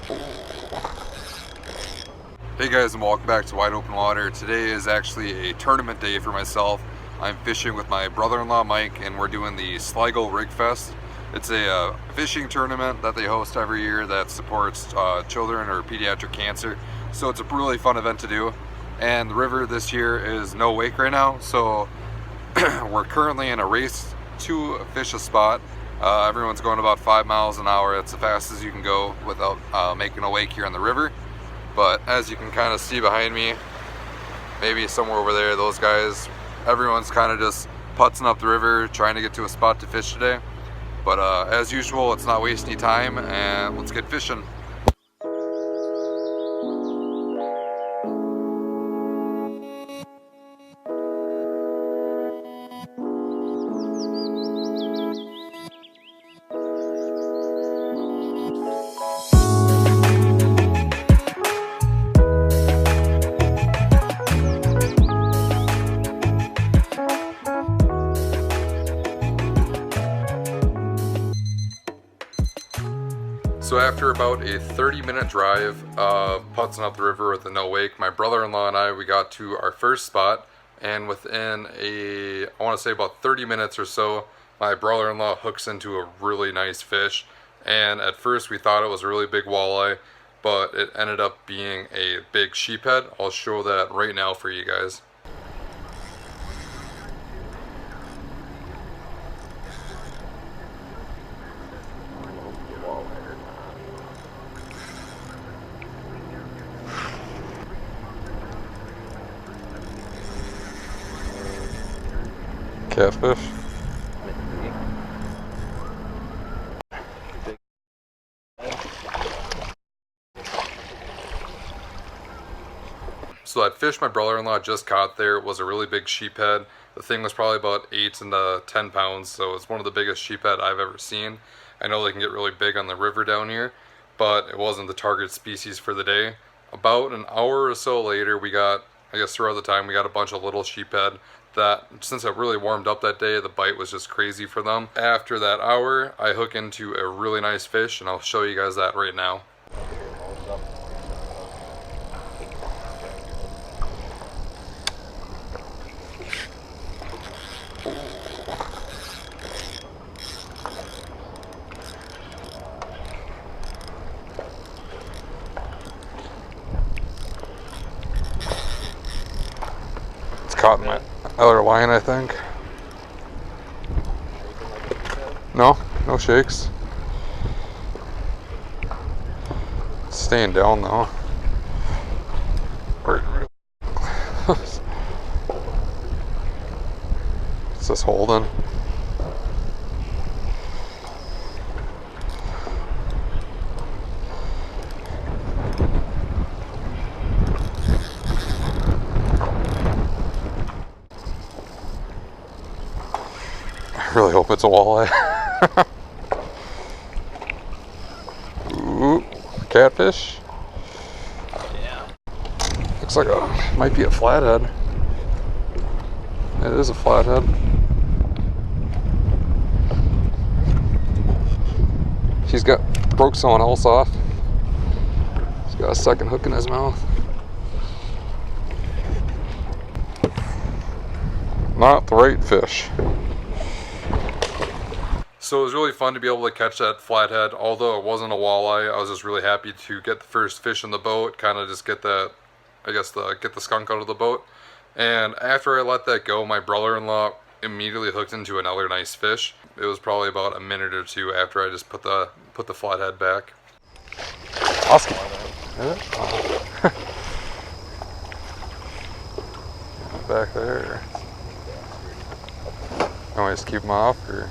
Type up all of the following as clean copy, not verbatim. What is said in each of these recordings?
Hey guys, and welcome back to Wide Open Water. Today is actually a tournament day for myself. I'm fishing with my brother-in-law Mike, and we're doing the Slagle Rig Fest. It's a fishing tournament that they host every year that supports children or pediatric cancer. So it's a really fun event to do. And the river this year is no wake right now, so we're currently in a race to fish a spot. Everyone's going about 5 miles an hour. That's the fastest you can go without making a wake here on the river. But as you can kind of see behind me, maybe somewhere over there, those guys, everyone's kind of just putzing up the river, trying to get to a spot to fish today. But as usual, let's not waste any time and let's get fishing. So after about a 30-minute drive putzing up the river with a no wake, my brother-in-law and I, we got to our first spot, and within I want to say about 30 minutes or so, my brother-in-law hooks into a really nice fish. And at first we thought it was a really big walleye, but it ended up being a big sheephead. I'll show that right now for you guys. Catfish. So that fish my brother-in-law just caught there was a really big sheephead. The thing was probably about 8 to 10 pounds, so it's one of the biggest sheephead I've ever seen. I know they can get really big on the river down here, but it wasn't the target species for the day. About an hour or so later, we got, I guess throughout the time, we got a bunch of little sheephead that, since it really warmed up that day, the bite was just crazy for them. After that hour, I hook into a really nice fish, and I'll show you guys that right now. It's caught in my other line, I think. No shakes. It's staying down though. It's just holding. I really hope it's a walleye. Ooh, catfish. Yeah. Looks like might be a flathead. It is a flathead. He's broke someone else off. He's got a second hook in his mouth. Not the right fish. So it was really fun to be able to catch that flathead. Although it wasn't a walleye, I was just really happy to get the first fish in the boat, kind of just get that, I guess, get the skunk out of the boat. And after I let that go, my brother-in-law immediately hooked into another nice fish. It was probably about a minute or two after I just put the flathead back. Awesome. Back there. Can we just keep them off, or?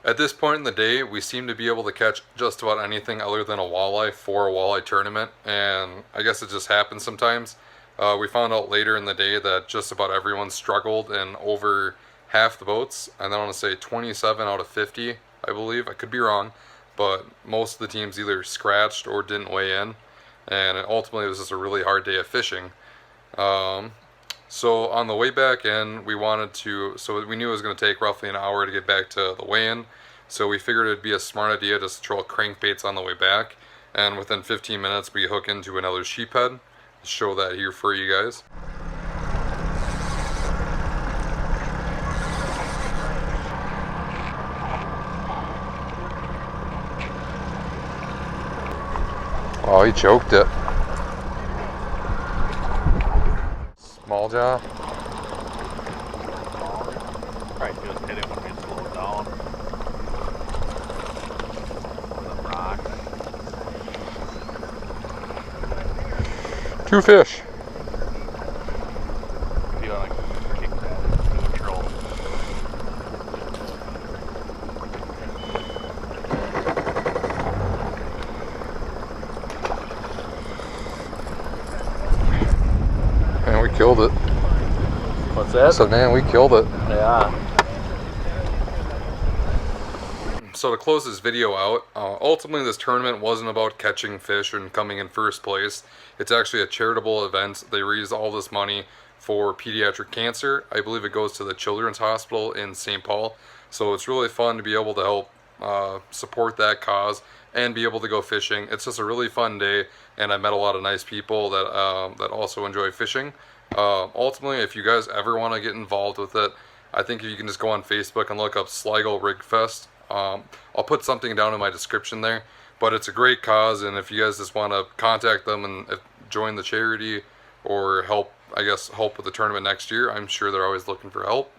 At this point in the day, we seem to be able to catch just about anything other than a walleye for a walleye tournament, and I guess it just happens sometimes. We found out later in the day that just about everyone struggled in over half the boats, and I want to say 27 out of 50, I believe. I could be wrong, but most of the teams either scratched or didn't weigh in, and ultimately it was just a really hard day of fishing. So on the way back in, we wanted to, so we knew it was going to take roughly an hour to get back to the weigh-in. So we figured it'd be a smart idea just to throw crankbaits on the way back. And within 15 minutes, we hook into another sheephead. I'll show that here for you guys. Oh, he choked it. Small jaw. Probably just hit it when we slowed down. The rock. 2 fish. If you want to kick that neutral. Man, we killed it. What's that? So man, we killed it. Yeah. So to close this video out, ultimately this tournament wasn't about catching fish and coming in first place. It's actually a charitable event. They raise all this money for pediatric cancer. I believe it goes to the Children's Hospital in St. Paul. So it's really fun to be able to help support that cause and be able to go fishing. It's just a really fun day, and I met a lot of nice people that that also enjoy fishing. Ultimately, if you guys ever want to get involved with it, I think if you can just go on Facebook and look up Slagle Rig Fest. I'll put something down in my description there, but it's a great cause, and if you guys just want to contact them and join the charity or help, I guess, help with the tournament next year, I'm sure they're always looking for help.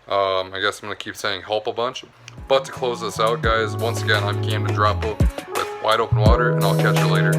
I guess I'm going to keep saying help a bunch. But to close this out, guys, once again, I'm Camden Droppo with Wide Open Water, and I'll catch you later.